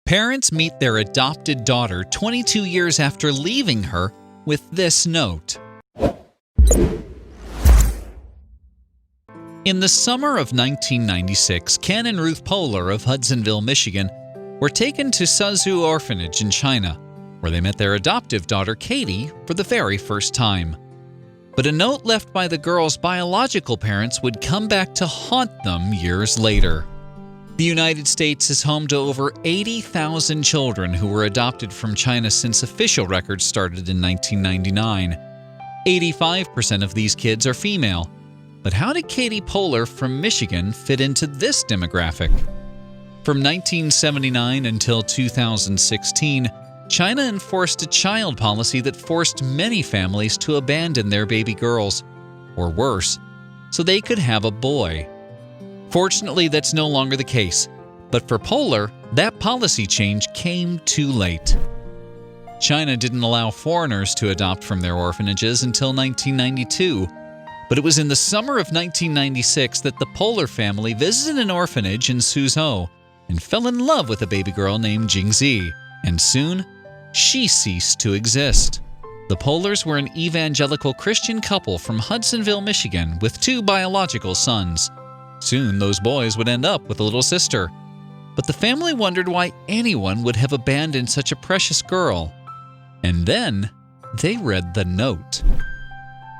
Parents meet their adopted daughter 22 years after leaving her with this note. In the summer of 1996, Ken and Ruth Poehler of Hudsonville, Michigan, were taken to Suzhou Orphanage in China, where they met their adoptive daughter Katie for the very first time. But a note left by the girls' biological parents would come back to haunt them years later. The United States is home to over 80,000 children who were adopted from China since official records started in 1999. 85% of these kids are female. But how did Katie Poehler from Michigan fit into this demographic? From 1979 until 2016, China enforced a child policy that forced many families to abandon their baby girls, or worse, so they could have a boy. Fortunately, that's no longer the case, but for Poehler, that policy change came too late. China didn't allow foreigners to adopt from their orphanages until 1992, but it was in the summer of 1996 that the Poehler family visited an orphanage in Suzhou and fell in love with a baby girl named Jingzi, and soon, she ceased to exist. The Poehlers were an evangelical Christian couple from Hudsonville, Michigan, with 2 biological sons. Soon, those boys would end up with a little sister. But the family wondered why anyone would have abandoned such a precious girl. And then, they read the note.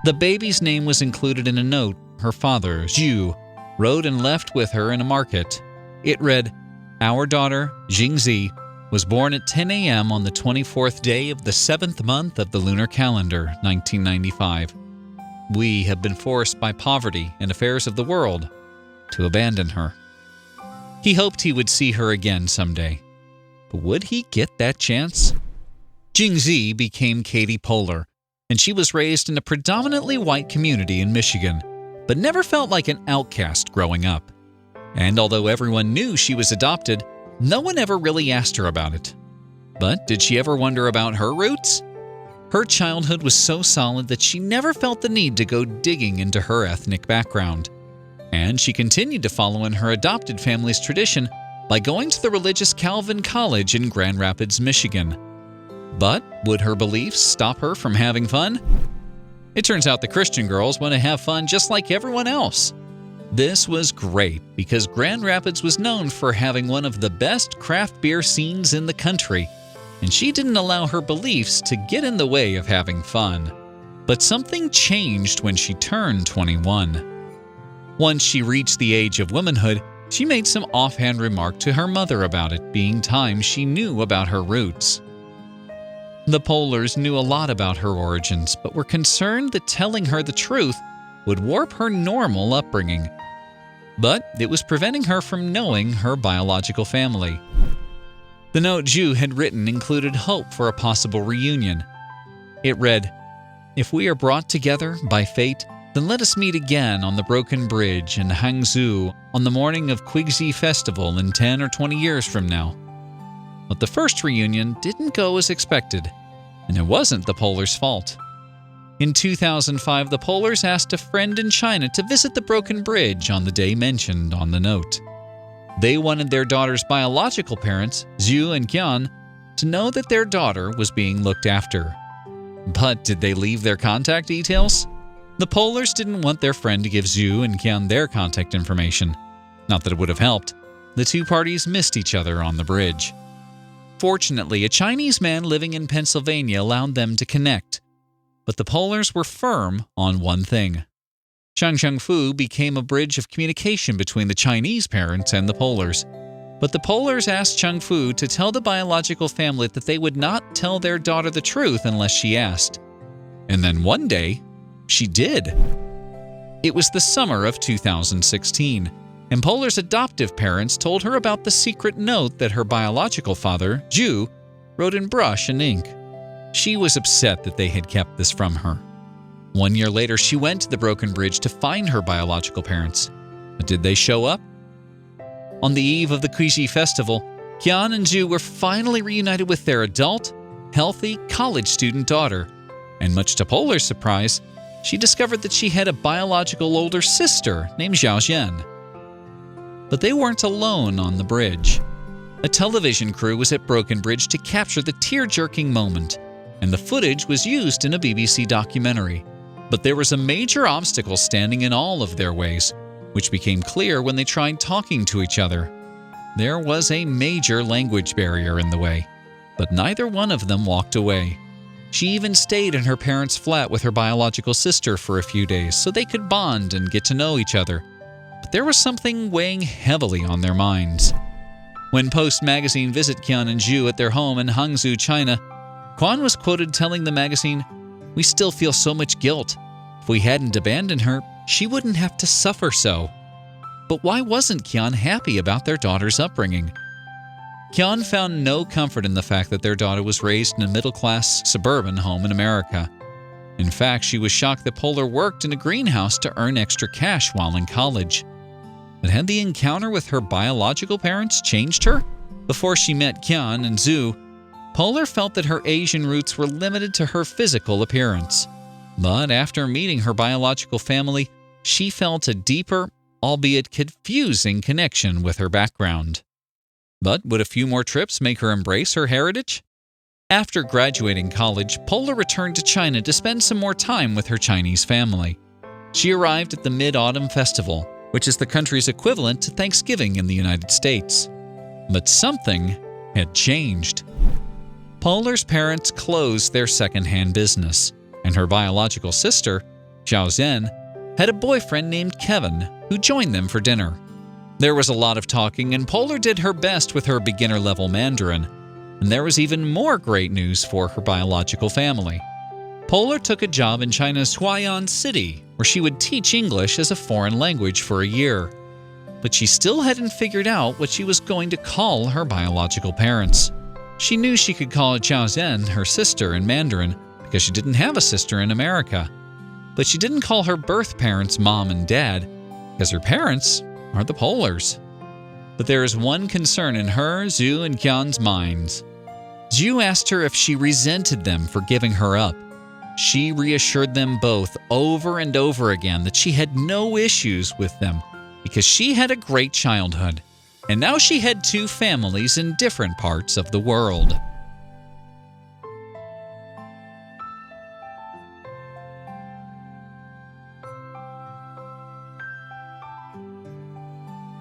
The baby's name was included in a note her father, Zhu, wrote and left with her in a market. It read, "Our daughter, Jingzi, was born at 10 a.m. on the 24th day of the 7th month of the lunar calendar, 1995. We have been forced by poverty and affairs of the world to abandon her." He hoped he would see her again someday. But would he get that chance? Jingzi became Katie Poehler, and she was raised in a predominantly white community in Michigan, but never felt like an outcast growing up. And although everyone knew she was adopted, no one ever really asked her about it. But did she ever wonder about her roots? Her childhood was so solid that she never felt the need to go digging into her ethnic background. And she continued to follow in her adopted family's tradition by going to the religious Calvin College in Grand Rapids, Michigan. But would her beliefs stop her from having fun? It turns out the Christian girls want to have fun just like everyone else. This was great because Grand Rapids was known for having one of the best craft beer scenes in the country, and she didn't allow her beliefs to get in the way of having fun. But something changed when she turned 21. Once she reached the age of womanhood, she made some offhand remark to her mother about it being time she knew about her roots. The Poehlers knew a lot about her origins, but were concerned that telling her the truth would warp her normal upbringing. But it was preventing her from knowing her biological family. The note Zhu had written included hope for a possible reunion. It read, "If we are brought together by fate, then let us meet again on the broken bridge in Hangzhou on the morning of Qixi Festival in 10 or 20 years from now." But the first reunion didn't go as expected, and it wasn't the Poehlers' fault. In 2005, the Poehlers asked a friend in China to visit the broken bridge on the day mentioned on the note. They wanted their daughter's biological parents, Zhu and Qian, to know that their daughter was being looked after. But did they leave their contact details? The Poehlers didn't want their friend to give Zhu and Qian their contact information. Not that it would have helped. The two parties missed each other on the bridge. Fortunately, a Chinese man living in Pennsylvania allowed them to connect. But the Poehlers were firm on one thing. Changchengfu became a bridge of communication between the Chinese parents and the Poehlers. But the Poehlers asked Chengfu to tell the biological family that they would not tell their daughter the truth unless she asked. And then one day, she did. It was the summer of 2016, and Poehler's adoptive parents told her about the secret note that her biological father, Zhu, wrote in brush and ink. She was upset that they had kept this from her. 1 year later, she went to the broken bridge to find her biological parents. But did they show up? On the eve of the Qixi Festival, Qian and Zhu were finally reunited with their adult, healthy college student daughter. And much to Poehler's surprise, she discovered that she had a biological older sister named Xiaoxian. But they weren't alone on the bridge. A television crew was at Broken Bridge to capture the tear-jerking moment, and the footage was used in a BBC documentary. But there was a major obstacle standing in all of their ways, which became clear when they tried talking to each other. There was a major language barrier in the way, but neither one of them walked away. She even stayed in her parents' flat with her biological sister for a few days so they could bond and get to know each other. But there was something weighing heavily on their minds. When Post magazine visited Qian and Zhu at their home in Hangzhou, China, Quan was quoted telling the magazine, "We still feel so much guilt. If we hadn't abandoned her, she wouldn't have to suffer so." But why wasn't Qian happy about their daughter's upbringing? Qian found no comfort in the fact that their daughter was raised in a middle-class suburban home in America. In fact, she was shocked that Polar worked in a greenhouse to earn extra cash while in college. But had the encounter with her biological parents changed her? Before she met Qian and Zhu, Polar felt that her Asian roots were limited to her physical appearance. But after meeting her biological family, she felt a deeper, albeit confusing connection with her background. But would a few more trips make her embrace her heritage? After graduating college, Polar returned to China to spend some more time with her Chinese family. She arrived at the Mid-Autumn Festival, which is the country's equivalent to Thanksgiving in the United States. But something had changed. Polar's parents closed their second-hand business, and her biological sister, Xiao Zhen, had a boyfriend named Kevin who joined them for dinner. There was a lot of talking, and Polar did her best with her beginner-level Mandarin. And there was even more great news for her biological family. Polar took a job in China's Huai'an City, where she would teach English as a foreign language for a year. But she still hadn't figured out what she was going to call her biological parents. She knew she could call Xiao Zhen her sister in Mandarin because she didn't have a sister in America. But she didn't call her birth parents mom and dad because her parents are the Polars. But there is one concern in her, Zhu, and Qian's minds. Zhu asked her if she resented them for giving her up. She reassured them both over and over again that she had no issues with them because she had a great childhood, and now she had two families in different parts of the world.